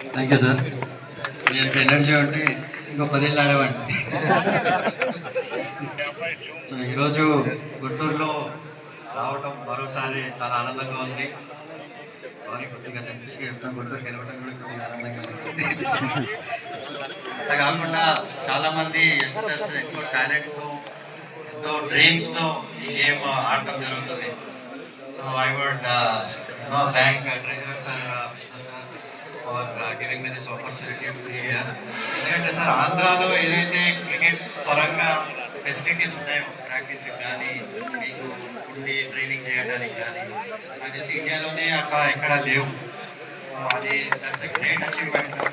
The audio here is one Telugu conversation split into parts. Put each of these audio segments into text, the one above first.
Thank you sir. నేను ఎనర్జీ ఉంటే ఇంకో 10 ఏళ్ళు ఆడేవాడిని. సో ఈరోజు గుంటూరులో రావటం మరోసారి చాలా ఆనందంగా ఉంది. సారీ, కొద్దిగా సెల్ఫిష్గా చెప్తాను, గుంటూరుకి వెళ్ళవడం కూడా కొద్దిగా ఆనందంగా ఉంది. అలా కాకుండా చాలామంది యంగ్స్టర్స్ ఎంతో టాలెంట్తో, ఎంతో డ్రీమ్స్తో ఈ గేమ్ ఆడటం జరుగుతుంది. So I would thank treasurer sir, Vishnu sir for giving me this opportunity to be here. ఎందుకంటే సార్, ఆంధ్రాలో ఏదైతే క్రికెట్ పరంగా ఫెసిలిటీస్ ఉన్నాయో, ప్రాక్టీస్కి కానీ, మీకు ఉండి ట్రైనింగ్ చేయడానికి కానీ, నాకు తెలిసి ఇండియాలోనే అట్లా ఎక్కడ లేవు. అది that's a great achievement sir,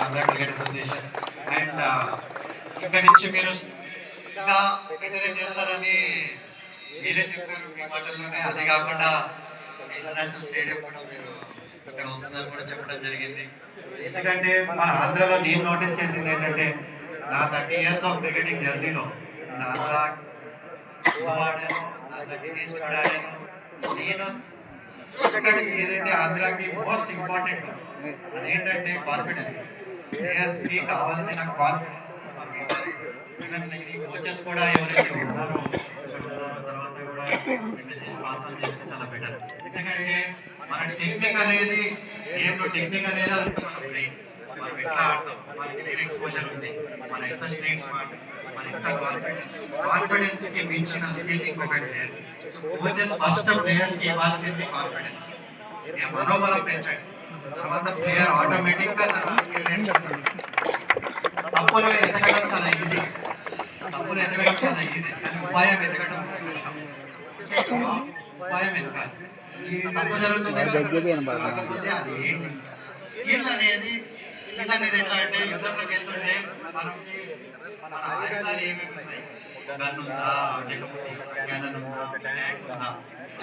Andhra cricket association. And ఇక్కడి నుంచి మీరు ఇంకా బెటరే చేస్తారని మీరే చెప్పారు మీ మాటల్లోనే. అదే కాకుండా ఇంటర్నేషనల్ స్టేడియం కూడా మీరు అక్కడ వస్తుందని కూడా చెప్పడం జరిగింది. ఎందుకంటే మన ఆంధ్రలో నేను నోటీస్ చేసింది ఏంటంటే, నా 30 years ఆఫ్ క్రికెటింగ్ జర్నీలో ఆంధ్ర ఆడాను, నేను ఇక్కడికి ఏదైతే ఆంధ్రాకి మోస్ట్ ఇంపార్టెంట్ అదేంటంటే కాన్ఫిడెన్స్. ప్లేయర్స్కి కావాల్సిన కాన్ఫిడెన్స్. కోచెస్ కూడా ఎవరైతే ఉన్నారో తర్వాత కూడా పాస్ ఆన్ చేస్తే చాలా బెటర్. ఎందుకంటే మన టెక్నిక్ అనేది, గేమ్లో టెక్నిక్ అనేది అది మనం ఎట్లా ఆడతాం, మనకి ఎంత ఎక్స్పోజర్ ఉంది, మన ఎంత స్ట్రెంగ్స్, మన ఎంత కాన్ఫిడెన్స్కి మించిన స్కిల్ ఇంకొకటి లేదు. కోచెస్ ఫస్ట్ ప్లేయర్స్కి ఇవ్వాల్సింది కాన్ఫిడెన్స్. మనోబలం పెంచండి, తర్వాత ప్లేయర్ ఆటోమేటిక్గా తప్పులు ఎదగడం చాలా ఈజీ. తప్పులు ఎదగడం చాలా ఈజీ, కానీ ఉపాయం ఎదగడం కష్టం. ఉపాయం ఎదగాలి. ఈ తప్పు జరుగుతుంది కాకపోతే అది ఏంటి స్కిల్ అనేది ఎట్లా అంటే, యుద్ధంలోకి వెళ్తుంటే మనకి మన ఆయుధాలు ఏమేమి ఉన్నాయి, గన్ ఉందా, లేకపోతే క్యానన్ ఉందా, ట్యాంక్ ఉందా,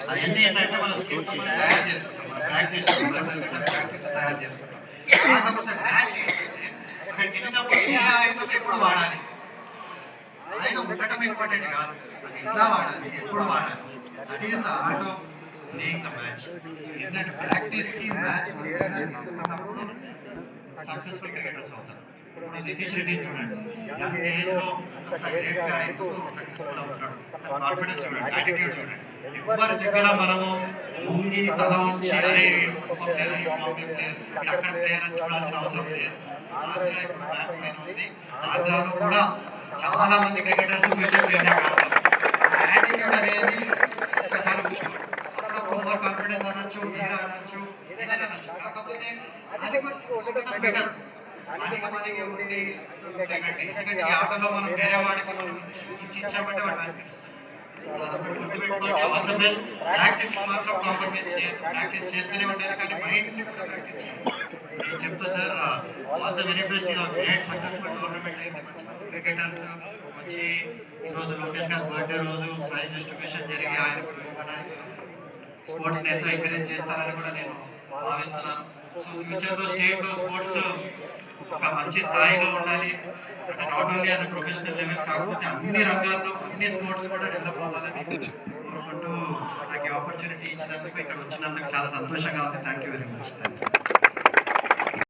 అవన్నీ ఏంటంటే మన స్కిల్ మనం తయారు చేసుకుంటాం, మన ప్రాక్టీస్ తయారు చేసుకుంటాం. కాకపోతే మ్యాచ్ ఏంటంటే, అక్కడికి వెళ్ళినప్పుడు ఏ ఆయుధం ఎప్పుడు వాడాలి, ఆయుధం ఉండటం ఇంపార్టెంట్ కాదు, అది ఎట్లా వాడాలి, ఎప్పుడు వాడాలి, that is the art of playing the match. ఏంటంటే ప్రాక్టీస్కి మ్యాచ్ సక్సెస్ఫుల్ క్రికెటర్స్ అవుతారు. ఇప్పుడు నితీష్ రెడ్డి చూడండి, యంగ్ ఏజ్లో గ్రేట్గా ఎందుకు సక్సెస్ఫుల్ అవుతున్నాడు, కాన్ఫిడెన్స్ చూడండి, యాటిట్యూడ్ చూడండి. ఎవరి దగ్గర మనము ఉండి తల ఉంచి అరే గొప్ప ప్లేయర్, అక్కడ ప్లేయర్ అని చూడాల్సిన అవసరం లేదు. ఆంధ్రాలో ఇప్పుడు నాకు నేను ఉంది, ఆంధ్రాలో కూడా చాలా మంది క్రికెటర్స్ ఫ్యూచర్ ప్లేయర్గా ఆడతారు. యాటిట్యూడ్ అనేది ఒకసారి చూసుకోండి. ఓవర్ కాన్ఫిడెన్స్ అనొచ్చు, హీరో అనొచ్చు, ఏదైనా అనొచ్చు. కాకపోతే అది ఉండటం బెటర్. మనకి ఉండి ఎందుకంటే ఈ ఆటలో మనం వేరే వాడికి ఇచ్చామంటే వాడు మ్యాచ్ గెలుస్తాం. అదొకటి గుర్తుపెట్టుకోండి. All the best. ప్రాక్టీస్ మాత్రం కాంప్రమైజ్ చేయదు, ప్రాక్టీస్ చేస్తూనే ఉండేది, కానీ మైండ్ని కూడా ప్రాక్టీస్ చేయాలి. నేను చెప్తా sir, all the very best. Great successful tournament అయింది. క్రికెటర్స్ వచ్చి ఈరోజు లోకేష్ గారి బర్త్డే రోజు ప్రైజ్ డిస్ట్రిబ్యూషన్ జరిగి ఆయన స్పోర్ట్స్ని ఎంతో ఎంకరేజ్ చేస్తారని కూడా నేను భావిస్తున్నాను. సో ఫ్యూచర్లో స్టేట్లో స్పోర్ట్స్ ఒక మంచి స్థాయిలో ఉండాలి. అంటే not only as a professional level, కాకపోతే అన్ని రంగాల్లో అన్ని స్పోర్ట్స్ కూడా డెవలప్ అవ్వాలని కోరుకుంటూ నాకు ఈ ఆపర్చునిటీ ఇచ్చినందుకు, ఇక్కడ వచ్చినందుకు చాలా సంతోషంగా ఉంది. Thank you very much.